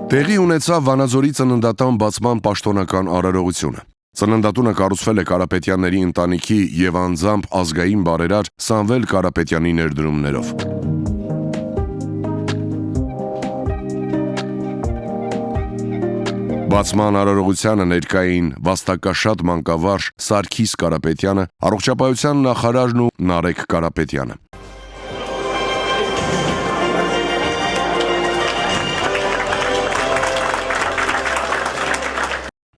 Տեղի ունեցավ Վանաձորի ծննդատան բացման պաշտոնական արարողությունը։ Ծննդատունը կառուցվել է Կարապետյանների ընտանիքի եւ անձամբ ազգային բարերար Սամվել Կարապետյանի ներդրումներով։ Բացման արարողությանը ներկա էին վաստակաշատ մանկավարժ Սարգիս Կարապետյանը, առողջապահության նախարարն ու Նարեկ Կարապետյանը։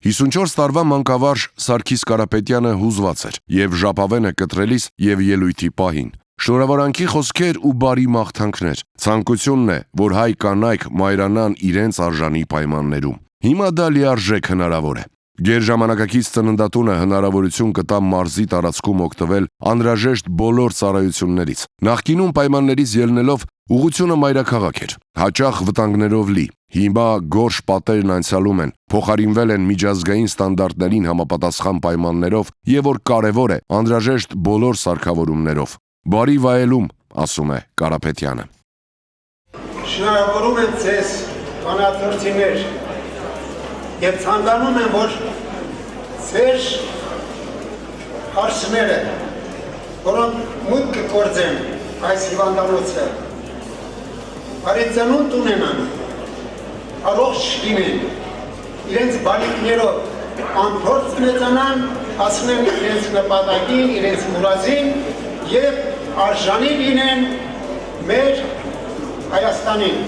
Հիսունչորս տարվա մանկավարժ Սարգիս Կարապետյանը հուզված էր եւ ժապավենը կտրելիս եւ ելույթի պահին։ Շնորհավորանքի խոսքեր ու բարի մաղթանքներ։ Ցանկությունն է, որ հայ կանայք մայրանան իրենց արժանի պայմաններում։ Հիմա դա լիարժեք հնարավոր է։ Գերժամանակակից ծննդատունը հնարավորություն կտա մարզի տարածքում օգտվել անհրաժեշտ բոլոր ծառայություններից։ Նախկինում պայմաններից ելնելով ուղղությունը մայրաքաղաք էր, հաճախ վտանգներով լի։ Հիմա գորշ պատերն անցյալում են, փոխարինվել են միջազգային ստանդարտներին համապատասխան պայմաններով եւ որ կարեւոր է, անհրաժեշտ բոլոր սարքավորումներով։ Բարի վայելում, ասում է Կարապետյանը։ Շնորհավորում եմ ձեզ, կանացորդիներ, եւ ցանկանում եմ, որ ձեր հարցները, որոնք մուտք կգործեն այս հիվանդանոցը, բարեցանունդ ունենան, առողջ լինեն, իրենց բալիկներով անփորձ մեծանան, հասնեն իրենց նպատակին, իրենց մուրազին եւ արժանի լինեն մեր Հայաստանին։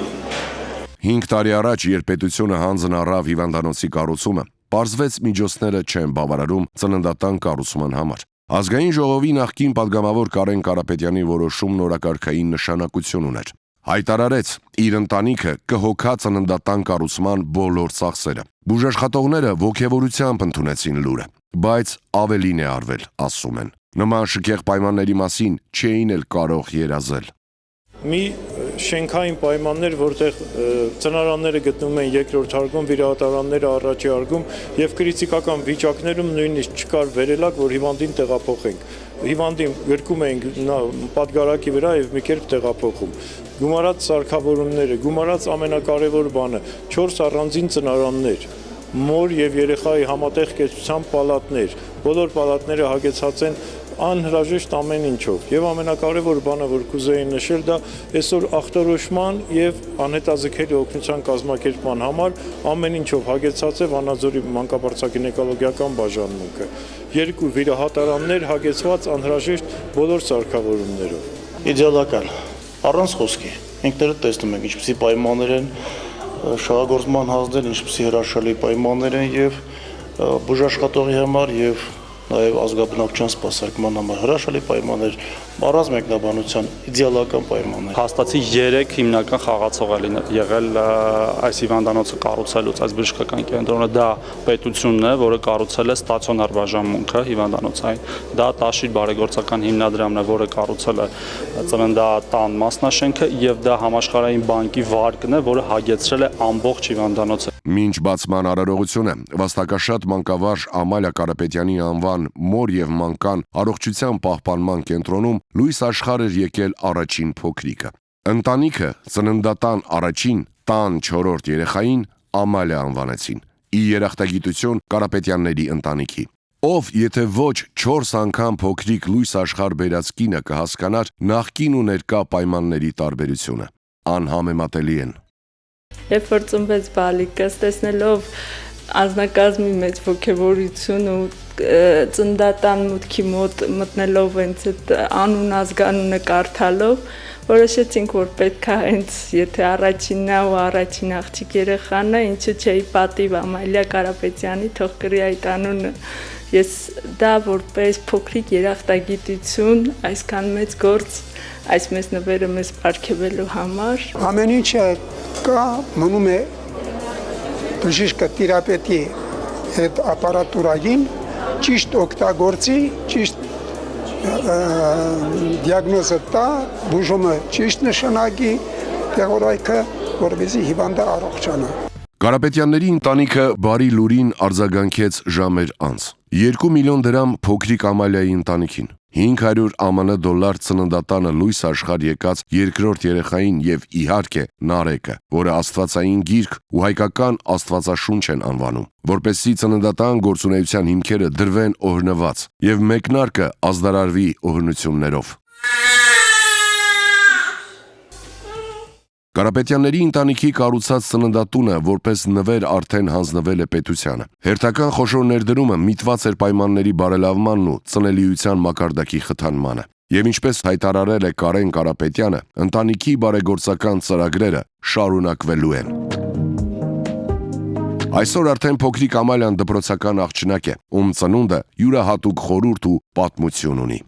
5 տարի առաջ, երբ պետությունը հանձն առավ հիվանդանոցի կառուցումը, պարզվեց միջոցները չեն բավարարում ծննդատան կառուցման համար։ Ազգային ժողովի նախկին падգամավոր Կարեն Կարապետյանի որոշումն օրակարգային նշանակություն ուներ։ Հայտարարեց, իր ընտանիքը կհոգա ծննդատան կառուցման բոլոր ծախսերը։ Բուժաշխատողները ոգևորությամբ ընդունեցին լուրը, բայց ավելին է արվել, ասում են։ Նման շքեղ պայմանների մասին չէին էլ կարող երազել։ Մի շենքային պայմաններ, որտեղ ծնարանները գտնվում են երկրորդ հարկում, վիրահատարանները առաջի հարկում եւ կրիտիկական վիճակներում նույնիսկ չկար վերելակ, որ հիվանդին տեղափոխենք։ Հիվանդին գրկում էինք պատգարակի վրա եւ մի կերպ տեղափոխում։ Գումարած սարքավորումները, գումարած ամենակարևոր բանը 4 առանձին ծնարաններ, մոր եւ երեխայի համատեղ կեցության պալատներ, բոլոր պալատները հագեցած են անհրաժեշտ ամեն ինչով եւ ամենակարևոր բանը, որ կուզեի նշել, դա այսօր ախտորոշման եւ անհետաձգելի օգնության կազմակերպման համար ամեն ինչով հագեցած է Վանաձորի մանկաբարձակինեկոլոգիական բաժանմունքը։ 2 վիրահատարաններ հագեցված անհրաժեշտ բոլոր սարքավորումներով։ Իդեալական, առանց խոսքի։ Ինքներդ տեսնում եք ինչպիսի պայմաններ են շահագործման հանձնել, ինչպիսի հրաշալի պայմաններ են եւ բուժաշխատողի համար եւ նաև ազգաբնակչության սպասարկման համար հրաշալի պայմաններ, առանց մեկնաբանության իդեալական պայմաններ։ Հաստատի 3 հիմնական խաղացող է եղել այս հիվանդանոցը կառուցելուց, այս բժշկական կենտրոնը դա պետությունն է, որը կառուցել է ստացիոնար բաժանմունքը հիվանդանոցային, դա Տաշիր բարեգործական հիմնադրամն է, որը կառուցել է ծննդատան մասնաշենքը եւ դա համաշխարհային բանկի վարկն է, որը հագեցրել է ամբողջ հիվանդանոցը։ Մինչ բացման արարողությունը վաստակաշատ մանկավարժ Ամալիա Կարապետյանի անվան մոր եւ մանկան առողջության պահպանման կենտրոնում լույս աշխարհ էր եկել առաջին փոքրիկը։ Ընտանիքը ծննդատան առաջին տան 4-րդ երեխային Ամալիա անվանեցին՝ ի երախտագիտություն Կարապետյանների ընտանիքի։ Ով եթե ոչ 4 անգամ փոքրիկ լույս աշխարհ բերած կինը կհասկանար նախկին ու ներկա պայմանների տարբերությունը, անհամեմատելի են։ Երբ որ ծնվեց բալիկս, տեսնելով անձնակազմի մեծ ոգևորություն ու ծննդատան մուտքի մոտ մտնելով հենց այդ անուն ազգանունը կարդալով, որոշեցինք, որ պետք է հենց եթե առաջինն է ու առաջին աղջիկ երեխան է, ինչու՞ չէի պատիվ Ամալիա Կարապետյանի թող կրի այդ անունը։ Ես դա որպես փոքրիկ երախտագիտություն, այսքան մեծ գործ, այս մեծ նվերը մեզ պարգևելու համար։ Ամեն ինչը կա, մնում է բժիշկը թերապետի այդ ապարատուրային ճիշտ օգտագործի, ճիշտ դիագնոզը տա, բուժումը ճիշտ նշանակի, տեղորայքը, որպեսզի հիվանդը առողջանա։ Կարապետյանների ընտանիքը բարի լուրին արձագանքեց ժամեր անց։ 2 միլիոն դրամ փոքրիկ Ամալիայի ընտանիքին։ 500 ԱՄՆ դոլար ծննդատանը լույս աշխարհ եկած երկրորդ երեխային եւ իհարկե Նարեկը, որը աստվածային գիրք ու հայկական աստվածաշունչ են անվանում, որպեսզի ծննդատան գործունեության հիմքերը դրվեն օրհնված եւ մեկնարկը ազդարարվի օրհնություններով։ Կարապետյանների ընտանիքի կառուցած ծննդատունը որպես նվեր արդեն հանձնվել է պետությանը։ Հերթական խոշոր ներդրումը միտված էր պայմանների բարելավմանն ու ծնելիության մակարդակի խթանմանը։ Եվ ինչպես հայտարարել է Կարեն Կարապետյանը, ընտանիքի բարեգործական ծրագրերը շարունակվելու են։ Այսօր արդեն փոքրիկ Ամալյան դպրոցական աղջնակ է, ում ծնունդը յուրահատուկ խորհուրդ ու պատմություն ունի։